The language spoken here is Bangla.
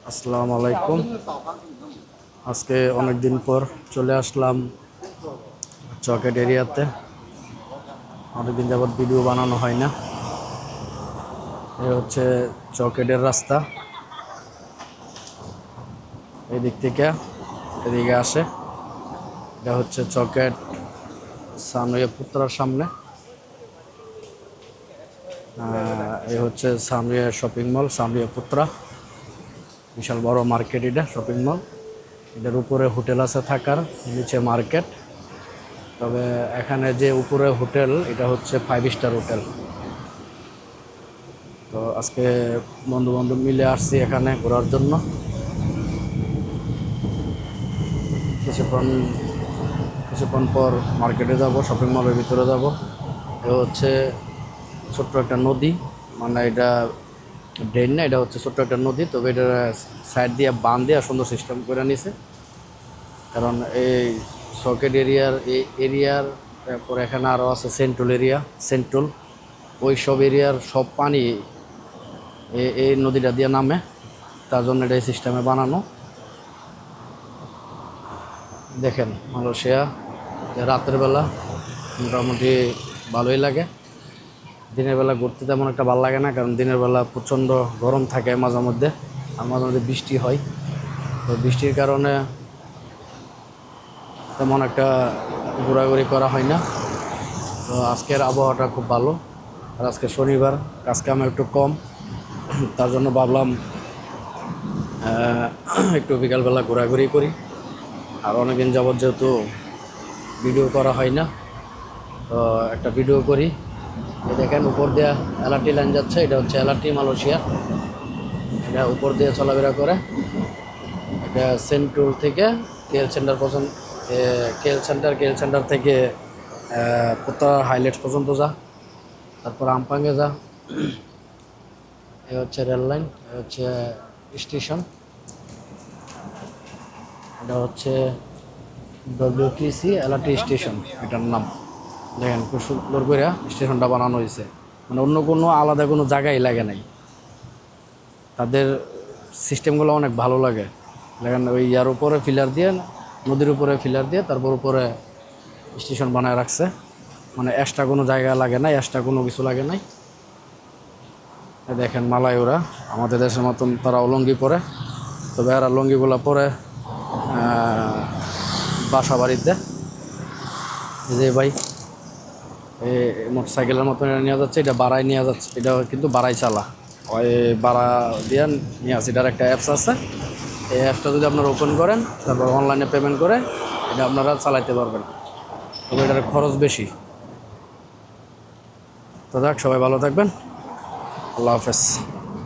আসসালামু আলাইকুম। আজকে অনেক দিন পর চলে আসলাম চকেট এরিয়াতে। অনেকদিন যাবত ভিডিও বানানো হয় না। এই হচ্ছে চকেটের রাস্তা। এই দিক থেকে এদিকে আসে। এটা হচ্ছে চকেট সামিয়া পুত্রার সামনে। এই হচ্ছে সামিয়া শপিং মল, সামিয়া পুত্রা। বিশাল বড় মার্কেট, এটা শপিং মল। এটার উপরে হোটেল আছে থাকার, নিচে মার্কেট। তবে এখানে যে উপরে হোটেল, এটা হচ্ছে 5 স্টার হোটেল। তো আজকে বন্ধু বান্ধব মিলে আসছি এখানে ঘোরার জন্য। কিছুক্ষণ কিছুক্ষণ পর মার্কেটে যাব, শপিং মলের ভিতরে যাব। এ হচ্ছে ছোট্ট একটা নদী, মানে এটা ড্রেন না, এটা হচ্ছে ছোট্ট একটা নদী। তবে এটা সাইড দিয়ে বাঁধ দিয়ে সুন্দর সিস্টেম করে নিছে। কারণ এই সকেট এরিয়ার তারপর এখানে আরও আছে সেন্ট্রাল এরিয়া, সেন্ট্রাল। ওই সব এরিয়ার সব পানি এই নদীটা দিয়ে নামে। তার জন্য এটা এই সিস্টেমে বানানো। দেখেন মালয়েশিয়া রাতের বেলা মোটামুটি ভালোই লাগে। দিনের বেলা ঘুরতে তেমন একটা ভালো লাগে না, কারণ দিনের বেলা প্রচণ্ড গরম থাকে মাঝে মধ্যে, আর মাঝে মধ্যে বৃষ্টি হয়। তো বৃষ্টির কারণে তেমন একটা ঘোরাঘুরি করা হয় না। তো আজকের আবহাওয়াটা খুব ভালো। আর আজকে শনিবার, কাজ কাম একটু কম। তার জন্য ভাবলাম একটু বিকালবেলা ঘোরাঘুরি করি। আর অনেকদিন যাবৎ যেহেতু ভিডিও করা হয় না, তো একটা ভিডিও করি। দেখেন উপর দিয়ে এলআরটি লাইন যাচ্ছে, এটা হচ্ছে এলআরটি মালয়েশিয়া। এটা উপর দিয়ে চলাফেরা করে। এটা সেন্ট্রাল থেকে কেএল সেন্টার পর্যন্ত, কেএল সেন্টার থেকে পুত্রা হাইলাইটস পর্যন্ত যা, তারপর আমপাঙ্গে যা। এ হচ্ছে রেল লাইন, এ হচ্ছে স্টেশন। এটা হচ্ছে ডব্লিউটিসি এলআরটি স্টেশন, এটার নাম। দেখেন খুব সুন্দর করে স্টেশনটা বানানো হয়েছে, মানে অন্য কোনো আলাদা কোনো জায়গায় লাগে নাই। তাদের সিস্টেমগুলো অনেক ভালো লাগে। দেখেন ওই ইয়ার উপরে ফিলার দিয়ে, নদীর উপরে ফিলার দিয়ে তারপর উপরে স্টেশন বানায় রাখছে। মানে এক্সট্রা কোনো জায়গা লাগে নাই, এক্সট্রা কোনো কিছু লাগে নাই। দেখেন মালাই ওরা আমাদের দেশের মতন তারা লুঙ্গি পরে, তবে এরা লুঙ্গিগুলো পরে বাসা বাড়িতে। যে ভাই এই মোটরসাইকেলের মতন এটা নিয়ে যাচ্ছে, এটা বাড়ায় নিয়ে যাচ্ছে। এটা কিন্তু বাড়াই চালা, ওই বাড়া দিয়ে নিয়ে আসছে। এটার একটা অ্যাপস আছে। এই অ্যাপসটা যদি আপনারা ওপেন করেন, তারপর অনলাইনে পেমেন্ট করে এটা আপনারা চালাইতে পারবেন। তবে এটার খরচ বেশি। তো যাক, সবাই ভালো থাকবেন। আল্লাহ হাফেজ।